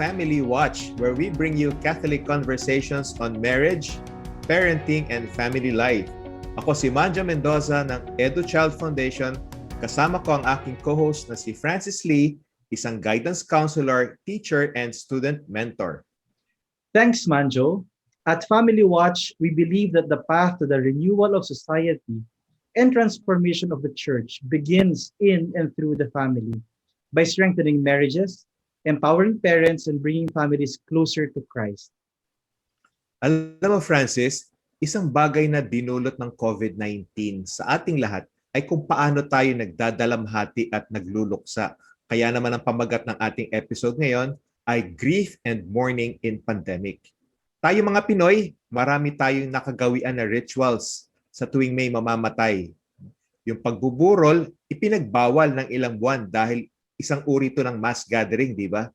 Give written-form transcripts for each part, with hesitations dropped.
Family Watch, where we bring you Catholic conversations on marriage, parenting, and family life. Ako si Manja Mendoza ng EduChild Foundation. Kasama ko ang aking co-host na si Francis Lee, isang guidance counselor, teacher, and student mentor. Thanks, Manjo. At Family Watch, we believe that the path to the renewal of society and transformation of the church begins in and through the family by strengthening marriages, empowering parents, and bringing families closer to Christ. Alam mo, Francis, isang bagay na dinulot ng COVID-19 sa ating lahat ay kung paano tayo nagdadalamhati at nagluluksa. Kaya naman ang pamagat ng ating episode ngayon ay Grief and Mourning in Pandemic. Tayo mga Pinoy, marami tayong nakagawian na rituals sa tuwing may mamamatay. Yung pagbuburol, ipinagbawal ng ilang buwan dahil isang uri ito ng mass gathering, di ba?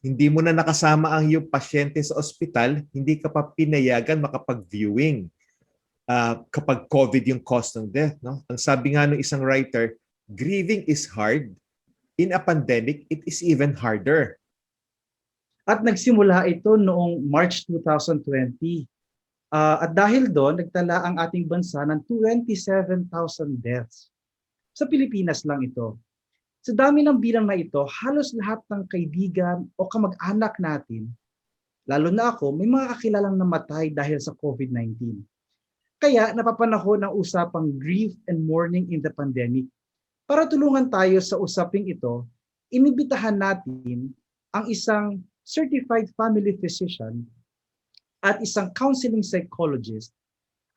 Hindi mo na nakasama ang iyong pasyente sa ospital, hindi ka pa pinayagan makapag-viewing kapag COVID yung cause ng death. No? Ang sabi nga ng isang writer, grieving is hard. In a pandemic, it is even harder. At nagsimula ito noong March 2020. At dahil doon, nagtala ang ating bansa ng 27,000 deaths. Sa Pilipinas lang ito. Sa dami ng bilang na ito, halos lahat ng kaibigan o kamag-anak natin, lalo na ako, may mga kakilalang namatay dahil sa COVID-19. Kaya napapanahon ang usapang grief and mourning in the pandemic. Para tulungan tayo sa usaping ito, inibitahan natin ang isang certified family physician at isang counseling psychologist,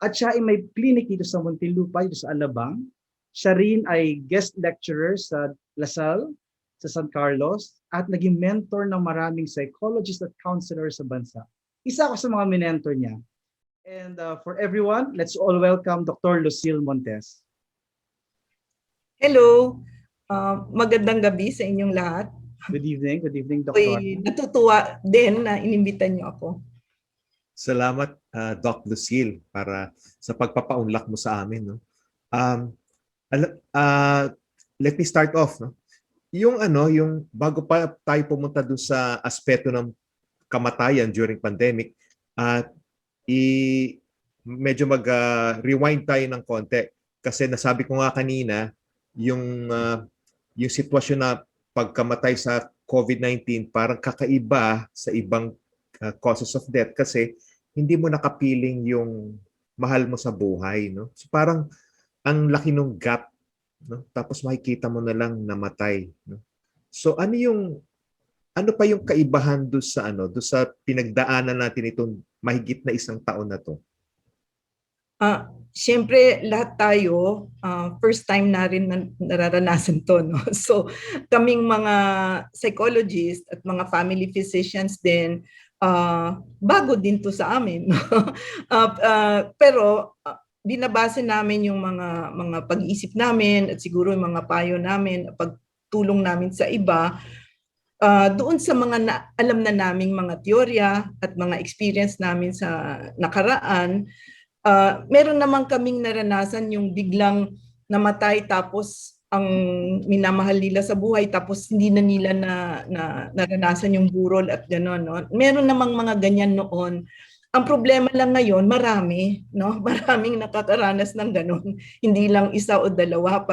at siya ay may clinic dito sa Muntinlupa, dito sa Alabang. Siya rin ay guest lecturer sa Lasal, sa San Carlos, at naging mentor ng maraming psychologists at counselors sa bansa. Isa ako sa mga mentor niya. And for everyone, let's all welcome Dr. Lucille Montes. Hello, magandang gabi sa inyong lahat. Good evening, Dr. Ako'y natutuwa din na inimbitan niyo ako. Salamat, Doc Lucille, para sa pagpapaunlak mo sa amin. No? Let me start off. No? Yung bago pa tayo pumunta dun sa aspeto ng kamatayan during pandemic, medyo mag-rewind tayo ng konti. Kasi nasabi ko nga kanina, yung sitwasyon na pagkamatay sa COVID-19 parang kakaiba sa ibang causes of death kasi hindi mo nakapiling yung mahal mo sa buhay, no? So parang ang laki ng gap, no? Tapos makikita mo na lang namatay, no? So ano pa yung kaibahan do sa pinagdaanan natin itong mahigit na isang taon na to? Siyempre, lahat tayo, first time na rin nararanasan to. No? So, kaming mga psychologists at mga family physicians din, bago din to sa amin. No? Pero, binabase namin yung mga pag-iisip namin at siguro yung mga payo namin, pagtulong namin sa iba, doon sa mga alam na naming mga teorya at mga experience namin sa nakaraan. Meron naman kaming naranasan yung biglang namatay tapos ang minamahal nila sa buhay tapos hindi na nila naranasan yung burol at gano'n. No? Meron namang mga ganyan noon. Ang problema lang ngayon, marami. No? Maraming nakakaranas ng gano'n. Hindi lang isa o dalawa.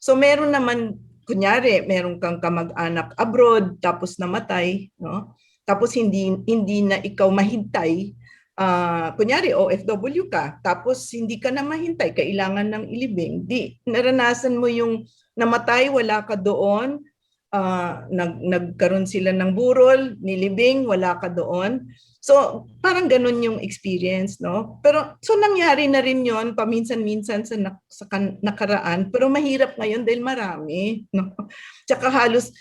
So meron naman, kunyari, meron kang kamag-anak abroad tapos namatay. No? Tapos hindi na ikaw mahintay. Kunyari OFW ka, tapos hindi ka na mahintay, kailangan ng ilibing. Di, naranasan mo yung namatay, wala ka doon, nagkaroon sila ng burol, nilibing, wala ka doon. So, parang ganun yung experience, no? Pero, so nangyari na rin yon paminsan-minsan sa nakaraan, pero mahirap ngayon dahil marami, no? Tsaka halos,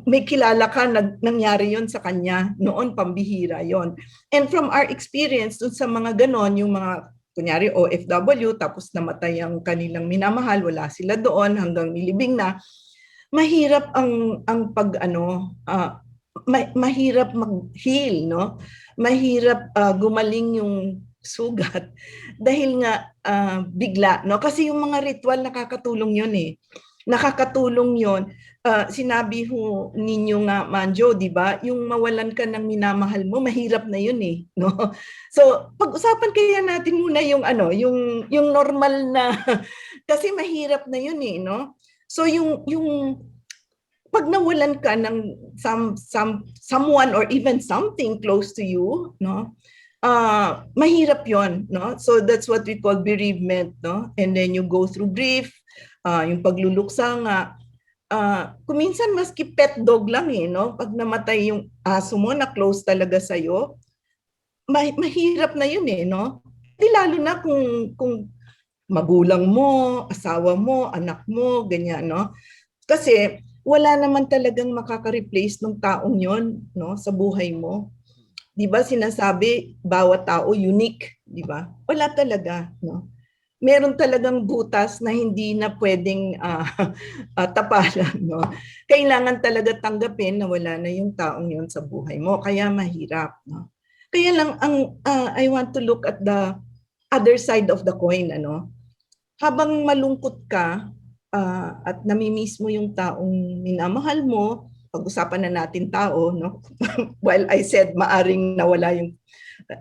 may kilala ka, nangyari yon sa kanya, noon pambihira yon. And from our experience, dun sa mga ganon, yung mga, kunyari OFW, tapos namatay ang kanilang minamahal, wala sila doon, hanggang nilibing na, mahirap mahirap mag-heal, no? Mahirap gumaling yung sugat dahil nga bigla, no? Kasi yung mga ritual nakakatulong yun eh. Nakakatulong yon. Sinabi ho ninyo nga, Manjo, di ba? Yung mawalan ka ng minamahal mo, mahirap na yun eh. No? So, pag-usapan kaya natin muna yung, yung normal na, kasi mahirap na yun eh. No? So, yung pag nawalan ka ng someone or even something close to you, no? Mahirap yon, no? So that's what we call bereavement, no? And then you go through grief, yung pagluluksa nga. Kuminsan maski pet dog lang eh, no? Pag namatay yung aso mo na close talaga sa'yo, mahirap na yun eh, no? Di lalo na kung magulang mo, asawa mo, anak mo, ganyan, no? Kasi wala naman talagang makaka-replace ng taong yon, no, sa buhay mo. 'Di ba sinasabi bawat tao unique, 'di ba? Wala talaga, no. Meron talagang butas na hindi na pwedeng tapalan, no. Kailangan talaga tanggapin na wala na yung taong yon sa buhay mo, kaya mahirap, no. Kaya lang I want to look at the other side of the coin, ano. Habang malungkot ka, at namimiss mo yung taong minamahal mo, pag-usapan na natin tao, no? While I said maaring nawala yung,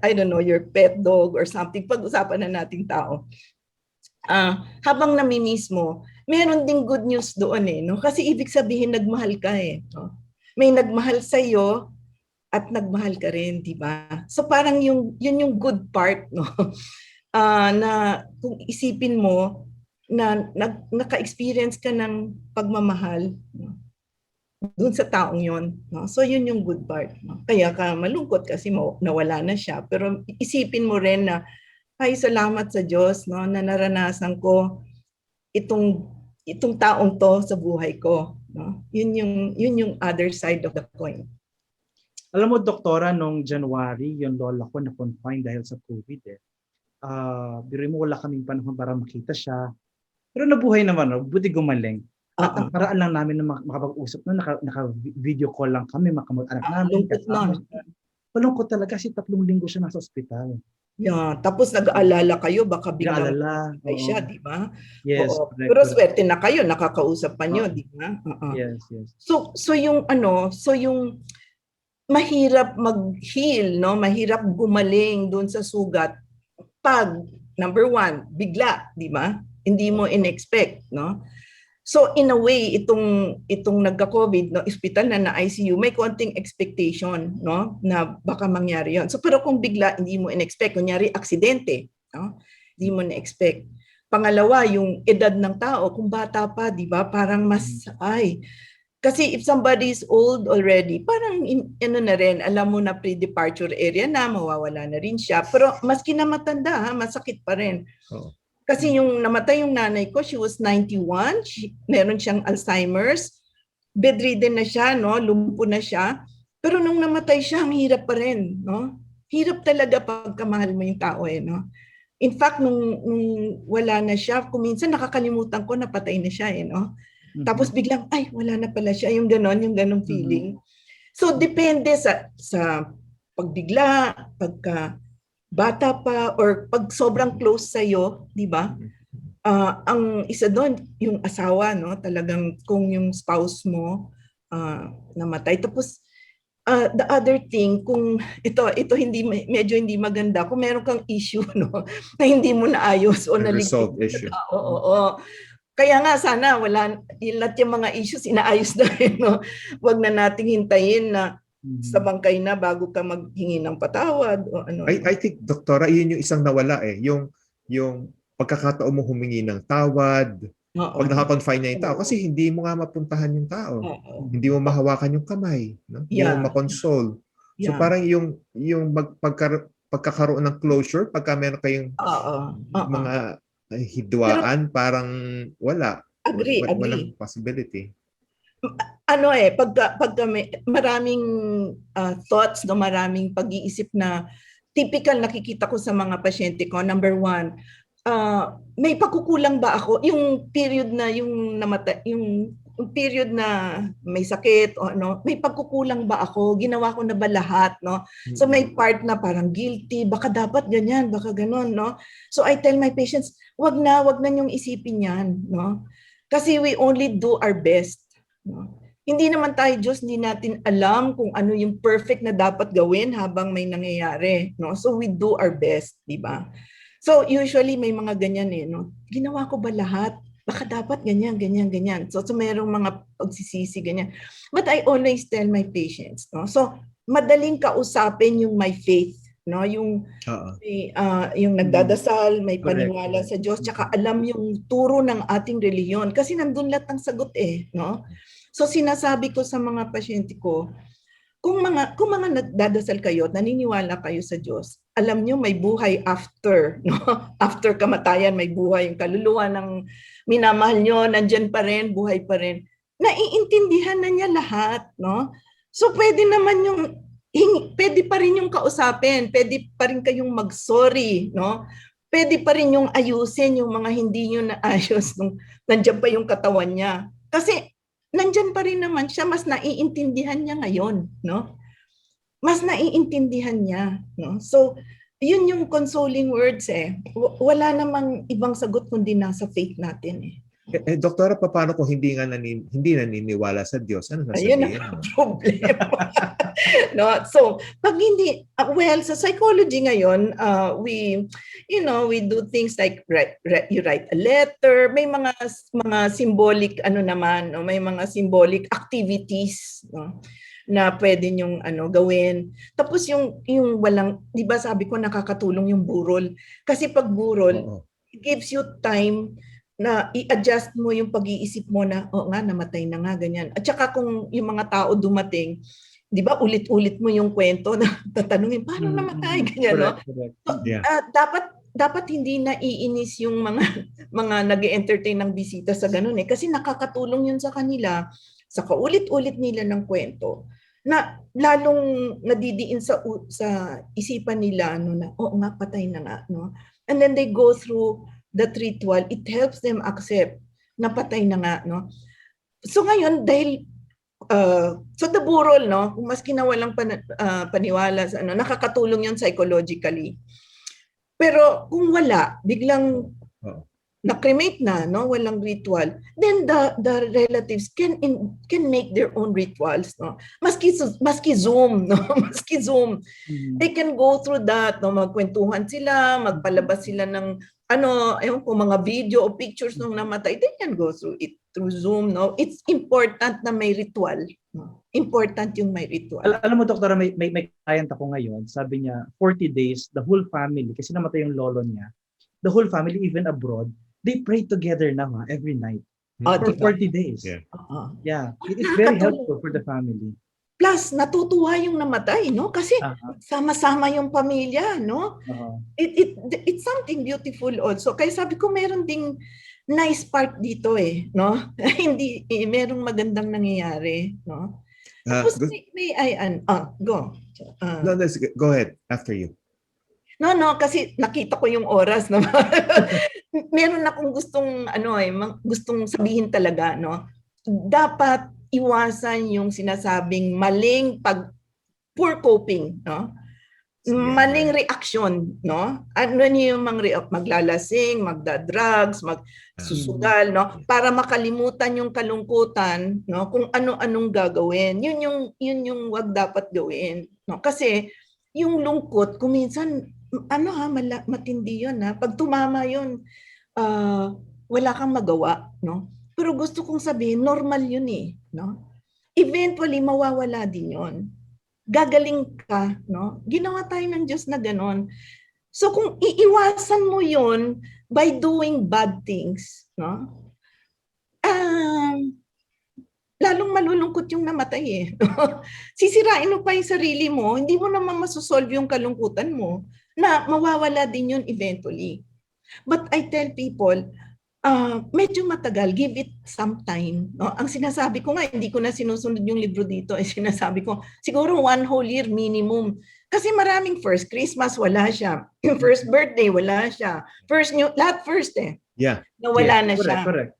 I don't know, your pet dog or something, pag-usapan na natin tao. Habang namimiss mo, meron ding good news doon eh, no? Kasi ibig sabihin nagmahal ka eh, no? May nagmahal sa iyo at nagmahal ka rin, di ba? So parang yun yung good part, no? Na kung isipin mo, na naka-experience ka ng pagmamahal, no? Doon sa taong yon, no? So yun yung good part, no? Kaya ka malungkot kasi nawala na siya, pero isipin mo rin na ay salamat sa Diyos, no, na naranasan ko itong taong to sa buhay ko, no? Yun yung other side of the coin. Alam mo, doktora, nung January, yung lola ko na-confine dahil sa COVID eh. Biro mo, wala kaming panahon para makita siya. Pero nabuhay naman, no? Buti gumaling. At ang paraan lang namin na makapag-usap, no? Naka-video call lang kami, makamag-anak namin. Malungkot talaga kasi 3 linggo siya nasa ospital. Yeah, tapos nag-aalala kayo, baka biglang ay siya, di ba? Yes. Oo. Pero swerte na kayo, nakakausap pa niyo, di ba? Yes. So yung yung mahirap mag-heal, no? Mahirap gumaling doon sa sugat pag number 1, bigla, di ba? Hindi mo in-expect, no? So in a way, itong nagka-COVID, no, hospital na ICU, may konting expectation, no, na baka mangyari 'yon. So pero kung bigla hindi mo in-expect, kunyari aksidente, no? Hindi mo na-expect. Pangalawa, yung edad ng tao, kung bata pa, di ba? Parang mas kasi if somebody is old already, parang na rin, alam mo na pre-departure area na, mawawala na rin siya. Pero maski na matanda, masakit pa rin. Kasi yung namatay yung nanay ko, she was 91, meron siyang Alzheimer's, bedridden na siya, no? Lumpo na siya. Pero nung namatay siya, ang hirap pa rin, no? Hirap talaga pagkamahal mo yung tao eh, no? In fact, nung wala na siya, kuminsan nakakalimutan ko na patay na siya eh, no? Tapos biglang, ay, wala na pala siya. Yung ganon feeling. So, depende sa pagbigla, pagka bata pa, or pag sobrang close sa'yo, di ba? Ang isa doon, yung asawa, no? Talagang kung yung spouse mo namatay. Tapos, the other thing, kung ito medyo hindi maganda, kung meron kang issue, no? Na hindi mo naayos o resolved issue. Oo. Kaya nga sana lahat yung mga issues inaayos na rin, no? Wag na nating hintayin na sa bangkay na bago ka maghingi ng patawad o ano. I think, doktora, yun yung isang nawala eh. Yung pagkakataon mo humingi ng tawad, pag naka-confine na yung tao, kasi hindi mo nga mapuntahan yung tao. Hindi mo mahawakan yung kamay, no? Hindi mo makonsole. So parang yung pagkakaroon ng closure, pagka meron kayong mga hidwaan, parang wala. Agree. Walang possibility. Pagka maraming thoughts, no, maraming pag-iisip na typical nakikita ko sa mga pasyente ko. Number 1, may pagkukulang ba ako? Yung period na yung namatay, yung period na may sakit o ano, may pagkukulang ba ako? Ginawa ko na ba lahat, no? So may part na parang guilty, baka dapat ganyan, baka ganon, no? So I tell my patients, wag na niyong isipin yan, no? Kasi we only do our best. No? Hindi naman tayo Diyos, hindi natin alam kung ano yung perfect na dapat gawin habang may nangyayari. No? So we do our best, di ba? So usually may mga ganyan no? Ginawa ko ba lahat? Baka dapat ganyan, ganyan, ganyan. So merong mga pagsisisi, ganyan. But I always tell my patients, no? So madaling kausapin yung my faith, no? Yung yung nagdadasal, may paniwala sa Diyos, tsaka alam yung turo ng ating reliyon. Kasi nandun lahat ng sagot no? So sinasabi ko sa mga pasyente ko, kung mga nagdadasal kayo, naniniwala kayo sa Diyos, alam nyo may buhay after, no? After kamatayan, may buhay. Yung kaluluwa ng minamahal nyo, nandyan pa rin, buhay pa rin. Naiintindihan na niya lahat, no? So pwede naman pwede pa rin yung kausapin, pwede pa rin kayong mag-sorry, no? Pwede pa rin yung ayusin yung mga hindi nyo naayos nung nandyan pa yung katawan niya. Kasi nandyan pa rin naman siya, mas naiintindihan niya ngayon, no? Mas naiintindihan niya, no? So, yun yung consoling words Wala namang ibang sagot kundi nasa faith natin Doktora, paano kung hindi naniniwala sa Diyos? Ano Ayun sasabihin ang mo? problema. No? So, pag hindi, sa psychology ngayon, we do things like you write a letter, may mga symbolic, naman, no? May mga symbolic activities, no? Na pwede nyong gawin. Tapos yung walang, di ba sabi ko nakakatulong yung burol. Kasi pag burol, it gives you time na i-adjust mo yung pag-iisip mo na, nga, namatay na nga, ganyan. At saka kung yung mga tao dumating, di ba, ulit-ulit mo yung kwento na tatanungin, paano namatay, ganyan, no? So, dapat hindi na iinis yung mga nag-entertain ng bisita sa ganun kasi nakakatulong yun sa kanila, sa kaulit-ulit nila ng kwento, na lalong nadidiin sa isipan nila, na, nga, patay na nga, no? And then they go through that ritual, it helps them accept na patay na nga, no? So ngayon, dahil so the burol, no, kung maski na walang paniwala sa nakakatulong yun psychologically. Pero kung wala, biglang na-cremate na, no, walang ritual, then the relatives can make their own rituals, no. Maski Zoom, no, maski Zoom, they can go through that, no, magkwentuhan sila, magpalabas sila ng kung mga video o pictures nung namatay, they can go through it through Zoom, no. It's important na may ritual, no? Important yung may ritual. Alam mo, Doktora, may client ako ngayon, sabi niya 40 days the whole family, kasi namatay yung lolo niya, the whole family, even abroad, they pray together now every night for 40 days. Yeah. It is very helpful for the family. Plus, natutuwa yung namatay, no? Kasi sama-sama yung pamilya, no? It's something beautiful also. Kaya sabi ko, meron ding nice part dito no? Hindi, merong magandang nangyayari, no? Tapos go. No, go ahead. After you. No, kasi nakita ko yung oras na meron akong gustong sabihin talaga, no? Dapat iwasan yung sinasabing maling poor coping, no? Maling reaction, no? Ano yung maglalasing, magda-drugs, magsusugal, no? Para makalimutan yung kalungkutan, no? Kung ano-anong gagawin. Yun yung wag dapat gawin, no? Kasi yung lungkot, kung minsan matindi yun, pag tumama yun, wala kang magawa, no? Pero gusto kong sabihin, normal yun no? Eventually, mawawala din yun. Gagaling ka, no? Ginawa tayo ng Diyos na ganon. So kung iiwasan mo yun by doing bad things, no? Lalong malulungkot yung namatay no? Sisirain mo pa yung sarili mo, hindi mo naman masosolve yung kalungkutan mo, na mawawala din yun eventually. But I tell people, medyo matagal, give it some time. No? Ang sinasabi ko nga, hindi ko na sinusunod yung libro dito, sinasabi ko, siguro 1 whole year minimum. Kasi maraming first Christmas, wala siya. Yung first birthday, wala siya. Lahat first Yeah. Nawala na siya. Correct.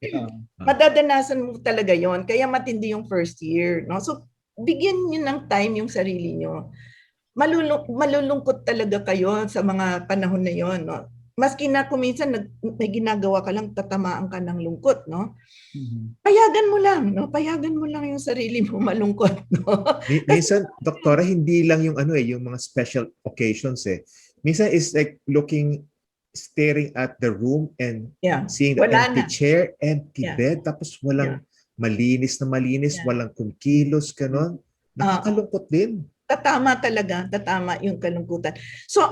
Madadanasan mo talaga yon, kaya matindi yung first year. No? So, bigyan nyo ng time yung sarili nyo. Malulungkot talaga kayo sa mga panahon na yon. No? maski na kung minsan may ginagawa ka lang, tatamaan ka ng lungkot, no? Mhm. Payagan mo lang, no? Payagan mo lang yung sarili mo malungkot, no? Minsan, doktora, hindi lang yung yung mga special occasions eh. Minsan is like staring at the room and Yeah. seeing the Wala empty na. chair, empty Yeah. bed, tapos walang malinis, Yeah. walang kumikilos, ganon. Nakakalungkot din. Tatama yung kalungkutan. So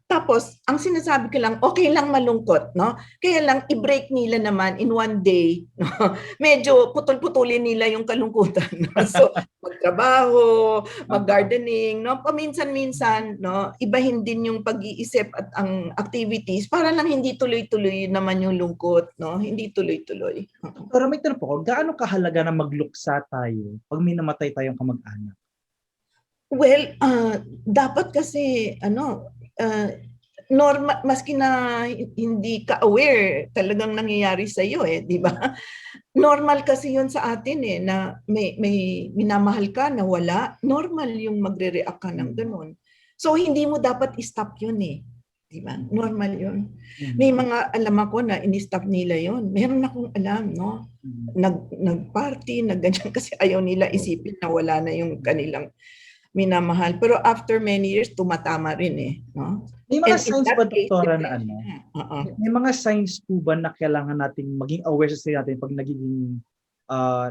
tapos ang sinasabi ko lang, okay lang malungkot, no? Kaya lang i-break nila naman in one day, no? Medyo putol-putulin nila yung kalungkutan. No? So magtrabaho, mag-gardening, no? Paminsan-minsan, no? Ibahin din yung pag-iisip at ang activities para lang hindi tuloy-tuloy naman yung lungkot, no? Hindi tuloy-tuloy. Pero may tanong po, gaano kahalaga na magluksa tayo pag may namatay tayong kamag-anak? Well, dapat kasi normal, maski na hindi ka aware talagang nangyayari sa iyo di ba? Normal kasi 'yun sa atin na may minamahal ka na wala, normal yung magre-react ka ng ganun. So hindi mo dapat i-stop 'yun di ba? Normal 'yun. May mga alam ako na ini-stop nila 'yun. Meron akong alam, no? Nag-party, nagganyan kasi ayaw nila isipin na wala na yung kanilang minamahal. Pero after many years, tumatama rin no? May mga signs ba, doktora, na may mga signs po ba na kailangan nating maging aware sa sarili natin pag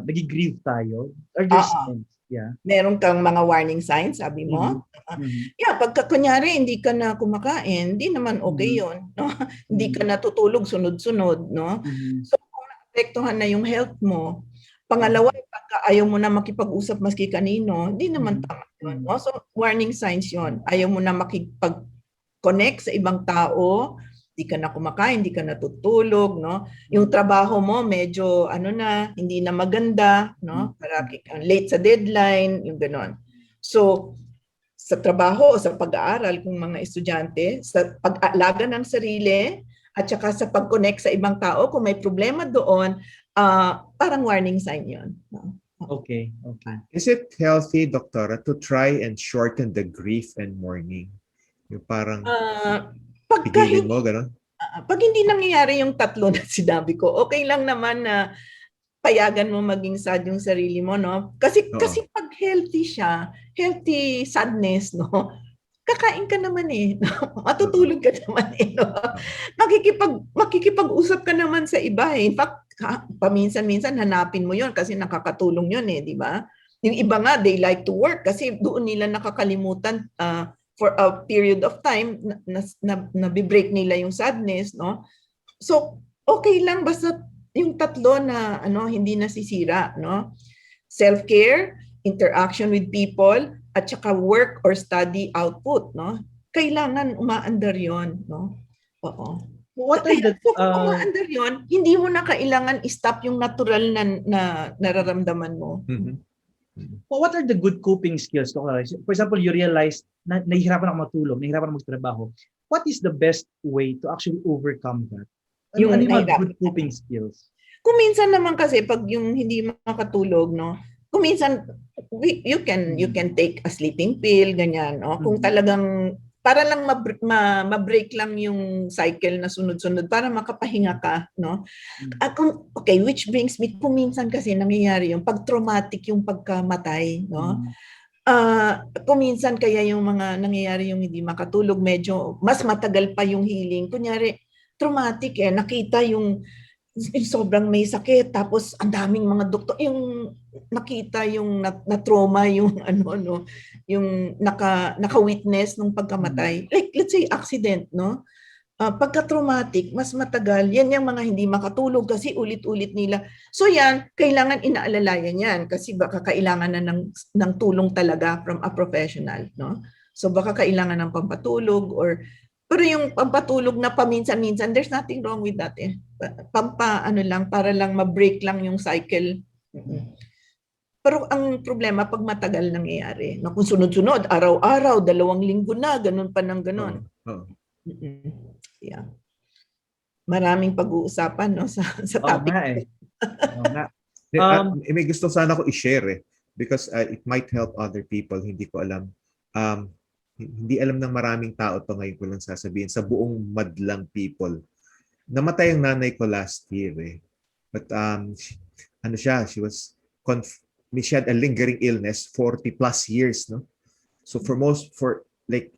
nag-grieve tayo? Or there's signs? Yeah. Meron kang mga warning signs, sabi mo? Yeah, pagka kunyari hindi ka na kumakain, hindi naman okay yun. No? Hindi ka natutulog sunod-sunod. No? So kung naapektuhan na yung health mo, pangalawa, pagka ayaw mo na makipag-usap maski kanino, hindi naman tama yun. No? So, warning signs yun. Ayaw mo na makipag-connect sa ibang tao, hindi ka na kumakain, hindi ka natutulog, no? Yung trabaho mo, medyo, hindi na maganda, no? Parati kang late sa deadline, yung ganon. So, sa trabaho o sa pag-aaral, kung mga estudyante, sa pag-aalaga ng sarili, at saka sa pag-connect sa ibang tao, kung may problema doon, parang warning sign yun. No? Okay. Is it healthy, Doktora, to try and shorten the grief and mourning? Yung parang pigilin mo, gano'n? Pag hindi nangyayari yung tatlo na sinabi ko, okay lang naman na payagan mo maging sad yung sarili mo, no? Kasi pag healthy siya, healthy sadness, no? Kakain ka naman matutulog ka naman no? Makikipag-usap ka naman sa iba In fact, paminsan-minsan hanapin mo yon kasi nakakatulong yon di ba? Yung iba nga, they like to work kasi doon nila nakakalimutan for a period of time na bi-break nila yung sadness, no? So, okay lang basta yung tatlo na hindi nasisira, no? Self-care, interaction with people, at saka work or study output, no? Kailangan umaandar yon, no? Oo. What are the kung umaandar yon, hindi mo na kailangan i-stop yung natural na nararamdaman mo. What are the good coping skills? For example, you realize na nahihirapan ako matulog, nahihirapan ako magtrabaho. What is the best way to actually overcome that? Ano yung mga good coping skills? Kung minsan naman kasi pag yung hindi makatulog, no? Kung minsan you can take a sleeping pill, ganyan, no? Kung talagang para lang ma-break lang yung cycle na sunod-sunod para makapahinga ka, no? Okay, which brings me, kung minsan kasi nangyayari yung pag-traumatic yung pagkamatay, no? Kung minsan kaya yung mga nangyayari yung hindi makatulog, medyo mas matagal pa yung healing. Kunyari, traumatic nakita yung sobrang may sakit tapos ang daming mga doktor yung nakita yung na-trauma yung yung naka-witness ng pagkamatay, like let's say accident, no? Pagka-traumatic mas matagal yan yung mga hindi makatulog kasi ulit-ulit nila, so yan kailangan inaalalayan yan kasi baka kailangan na ng tulong talaga from a professional, no? So baka kailangan ng pampatulog pero yung pampatulog na paminsan-minsan, there's nothing wrong with that lang, para lang ma-break lang yung cycle. Pero ang problema, pag matagal nangyayari, na kung sunod-sunod, araw-araw, 2 linggo na, ganun pa ng ganun. Yeah. Maraming pag-uusapan sa topic. May gusto sana ko i-share because it might help other people, hindi ko alam. hindi alam ng maraming tao to, ngayon ko lang sasabihin, sa buong madlang people. Namatay ang nanay ko last year eh. But ano siya, she had a lingering illness, 40 plus years, no? So for like,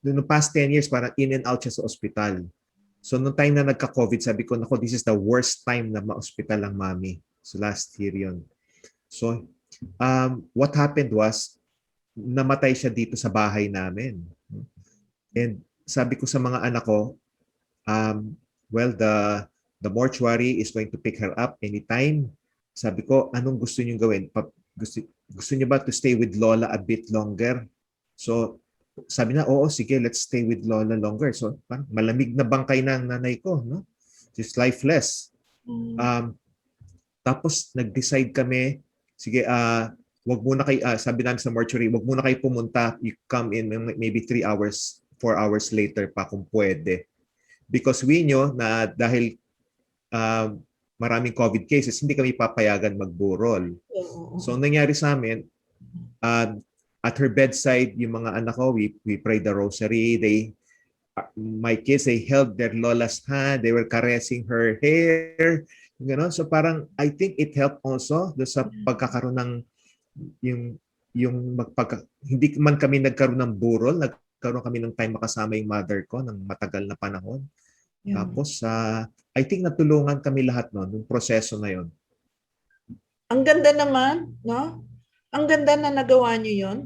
no past 10 years, parang in and out siya sa ospital. So nung time na nagka-COVID, sabi ko, nako, this is the worst time na ma-hospital ang mami. So last year yon. So what happened was, namatay siya dito sa bahay namin. And sabi ko sa mga anak ko, well, the mortuary is going to pick her up anytime. Sabi ko, anong gusto niyo gawin? Gusto niyo ba to stay with Lola a bit longer? So sabi na, oo, sige, let's stay with Lola longer. So parang malamig na bangkay na ang nanay ko, no? Just lifeless. Tapos nag-decide kami, sige, wag muna kayo, sabi namin sa mortuary, wag muna kayo pumunta. You come in maybe 3 hours, 4 hours later pa kung pwede. Because we knew na dahil maraming COVID cases, hindi kami papayagan magburol. So nangyari sa amin, at her bedside, yung mga anak ko, we prayed the rosary. My kids, they held their lola's hand. They were caressing her hair. Gano'n. So parang, I think it helped also sa pagkakaroon ng hindi man kami nagkaroon ng burol, nagkaroon kami ng time makasama yung mother ko ng matagal na panahon. Yeah. Tapos, I think natulungan kami lahat nung proseso na yon. Ang ganda naman, no? Ang ganda na nagawa niyo yon.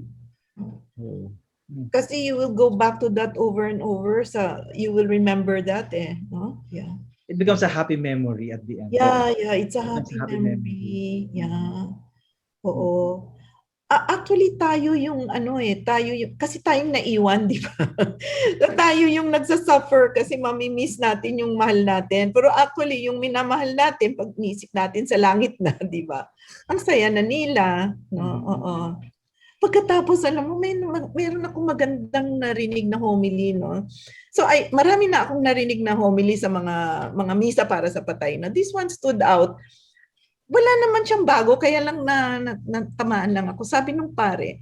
Kasi you will go back to that over and over. You will remember that no? Yeah. It becomes a happy memory at the end. Yeah, it's a happy memory. Yeah. Oo. Actually, tayo yung kasi tayong naiwan, di ba? Tayo yung nagsasuffer kasi mamimiss natin yung mahal natin. Pero actually, yung minamahal natin, pag nisip natin sa langit na, di ba? Ang saya na nila. No? Oo. Pagkatapos, alam mo, meron akong magandang narinig na homily, no? So, marami na akong narinig na homily sa mga misa para sa patay. Na this one stood out. Wala naman siyang bago, kaya lang natamaan lang ako. Sabi nung pare,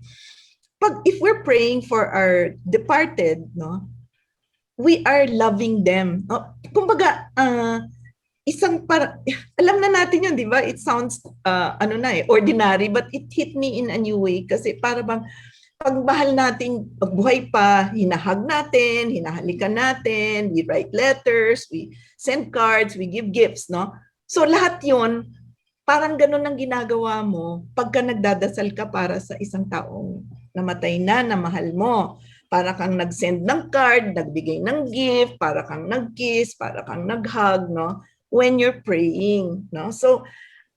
if we're praying for our departed, no, we are loving them. No? Kumbaga, alam na natin yun, di ba? It sounds, ordinary, but it hit me in a new way. Kasi para bang, pagmahal natin, pagbuhay pa, hinahag natin, hinahalikan natin, we write letters, we send cards, we give gifts, no? So lahat yun, parang ganun ang ginagawa mo pagka nagdadasal ka para sa isang taong namatay na mahal mo. Para kang nag-send ng card, nagbigay ng gift, para kang nag-kiss, para kang nag-hug, no? When you're praying, no? So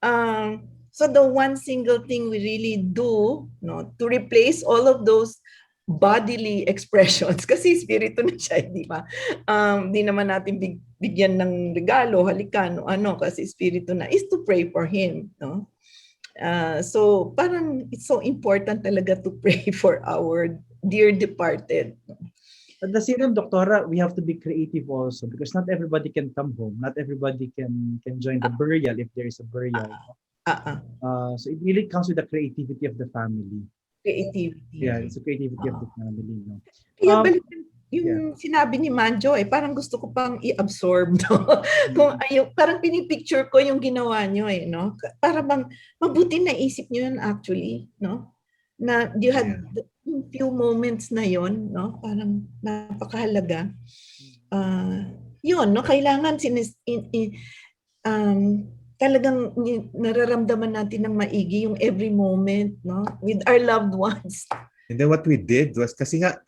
the one single thing we really do, no, to replace all of those bodily expressions, kasi spirito na siya, di ba? Di naman natin bigyan ng regalo, halikan, kasi spirito na, is to pray for him, no? So parang it's so important talaga to pray for our dear departed. At the same time, Doctora, we have to be creative also, because not everybody can come home. Not everybody can join the burial if there is a burial. So it really comes with the creativity of the family. Creativity. Yeah, it's the creativity of the family. No? Kaya balikan yung sinabi ni Manjo, parang gusto ko pang i-absorb. No? Parang pinipicture ko yung ginawa nyo. No? Para bang mabuti na isip nyo yun actually. No? Na you had yung few moments na yon, no? Parang napakahalaga. Yun, no? Kailangan talagang nararamdaman natin ng maigi yung every moment, no, with our loved ones. And then what we did was, kasi nga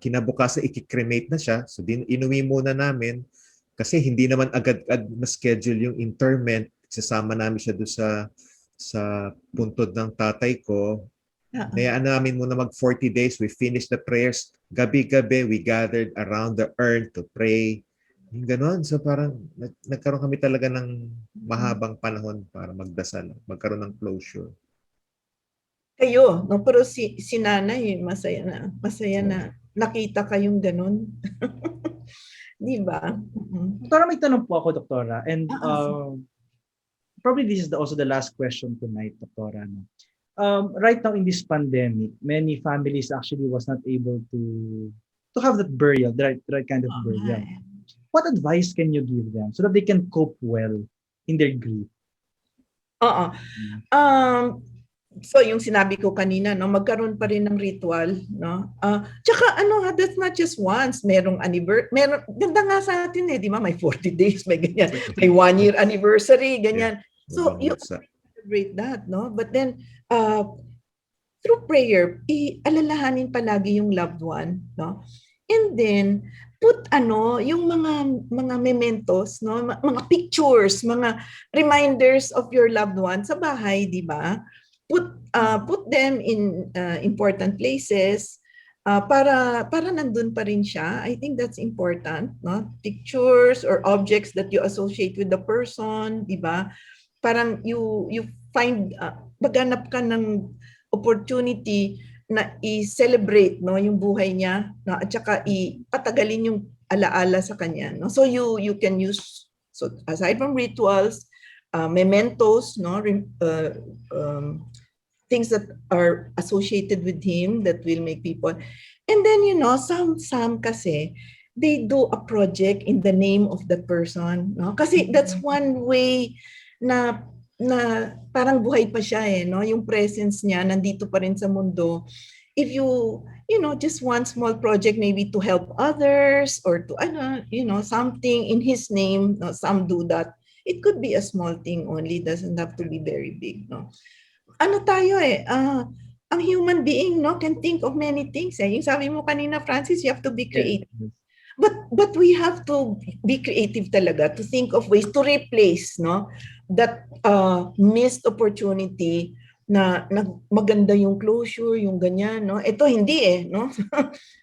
kinabukasan i-cremate na siya, so inuwi muna namin kasi hindi naman agad-agad na-schedule yung interment. Sasama namin siya doon sa puntod ng tatay ko. Hayaan namin muna mag 40 days. We finished the prayers. Gabi-gabi, we gathered around the urn to pray. Yung ganon. So parang nagkaroon kami talaga ng mahabang panahon para magdasal, magkaroon ng closure. Kayo, no? Pero si nanay, masaya na nakita kayong ganon. Di ba? Doktora, may tanong po ako, Doktora. And probably this is also the last question tonight, Doktora. No? right now in this pandemic, many families actually was not able to have that burial, the right kind of burial. What advice can you give them so that they can cope well in their grief? Oo. Um, so yung sinabi ko kanina, no, magkaroon pa rin ng ritual, no? Tsaka ano, that's not just once. Merong meron, ganda nga sa atin eh, di ba? May 40 days, may ganyan. May 1 year anniversary, ganyan. So, you celebrate that, no? But then, through prayer, alalahanin palagi yung loved one, no? And then, put yung mga mementos, no? Mga pictures, mga reminders of your loved one sa bahay, di ba? Put them in important places para nandun pa rin siya. I think that's important, no? Pictures or objects that you associate with the person, di ba? Parang you find maghanap ka ng opportunity na i-celebrate, no, yung buhay niya, no, at saka ipatagalin yung alaala sa kanya, no. So you can use, so aside from rituals, mementos, no, things that are associated with him that will make people. And then some kasi they do a project in the name of the person, no, kasi that's one way na parang buhay pa siya eh, no? Yung presence niya nandito pa rin sa mundo. If you just one small project maybe to help others or to something in his name, no? Some do that. It could be a small thing only, doesn't have to be very big, no? Ano tayo eh, ang human being, no, can think of many things eh. Yung sabi mo kanina, Francis, you have to be creative. Yes. But we have to be creative talaga to think of ways to replace, no, that missed opportunity na maganda yung closure, yung ganyan, no. Ito hindi eh, no.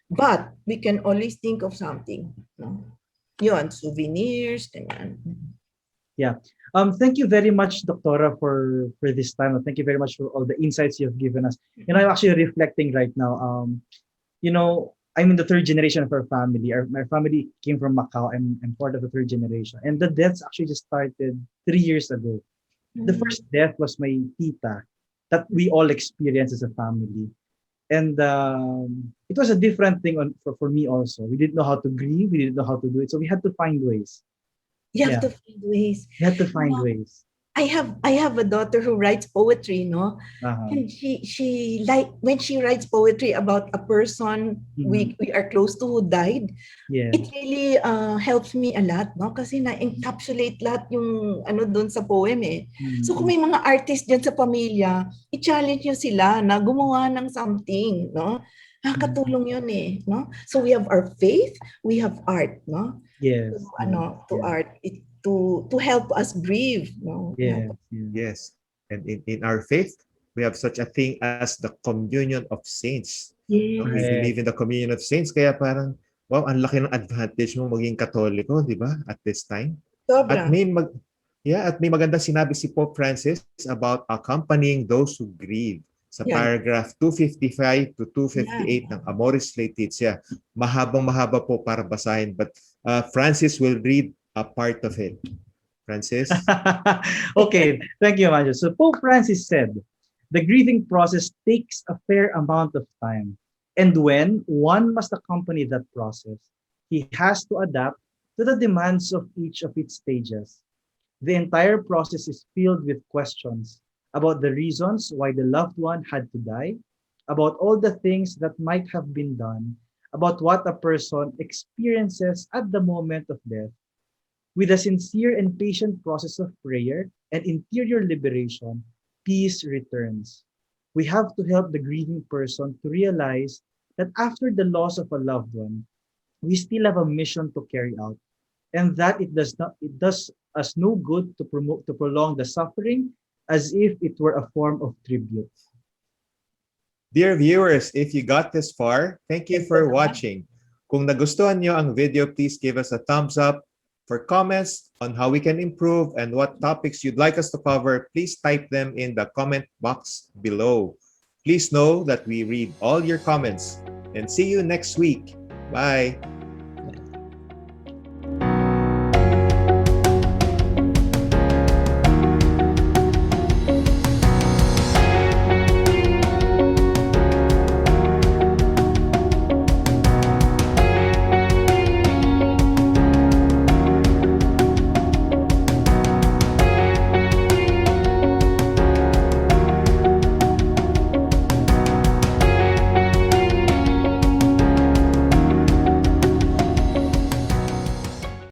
But we can always think of something, no. Yun, souvenirs, ganyan. Yeah. Thank you very much, Doctora, for this time. Thank you very much for all the insights you've given us. I'm actually reflecting right now. I'm in the third generation of our family. My family came from Macau. I'm part of the third generation. And the deaths actually just started 3 years ago. The first death was my tita that we all experienced as a family. And it was a different thing for me also. We didn't know how to grieve. We didn't know how to do it. So we had to find ways. You have to find ways. You have to find ways. I have a daughter who writes poetry, no? And she like when she writes poetry about a person we are close to who died, it really helps me a lot, no? Kasi na-encapsulate lahat yung doon sa poem eh. So kung may mga artist dyan sa pamilya, i-challenge nyo sila na gumawa ng something, no? Nakakatulong yun eh, no? So we have our faith, we have art, no? Yes. To art, to help us grieve, no? Yes. And in our faith, we have such a thing as the communion of saints. Yes. We believe in the communion of saints, kaya parang, wow, ang laki ng advantage mo maging Katoliko, di ba, at this time? Sobra. At may magandang sinabi si Pope Francis about accompanying those who grieve. Sa paragraph 255 to 258 ng Amoris Laetitia. Mahaba po para basahin, but Francis will read a part of it. Francis? Okay, thank you, Manjo. So Pope Francis said, the grieving process takes a fair amount of time. And when one must accompany that process, he has to adapt to the demands of each of its stages. The entire process is filled with questions about the reasons why the loved one had to die, about all the things that might have been done, about what a person experiences at the moment of death. With a sincere and patient process of prayer and interior liberation, peace returns. We have to help the grieving person to realize that after the loss of a loved one, we still have a mission to carry out, and that it does us no good to prolong the suffering as if it were a form of tribute. Dear viewers, if you got this far, thank you for watching. Kung nagustuhan nyo ang video, please give us a thumbs up. For comments on how we can improve and what topics you'd like us to cover, please type them in the comment box below. Please know that we read all your comments and see you next week. Bye.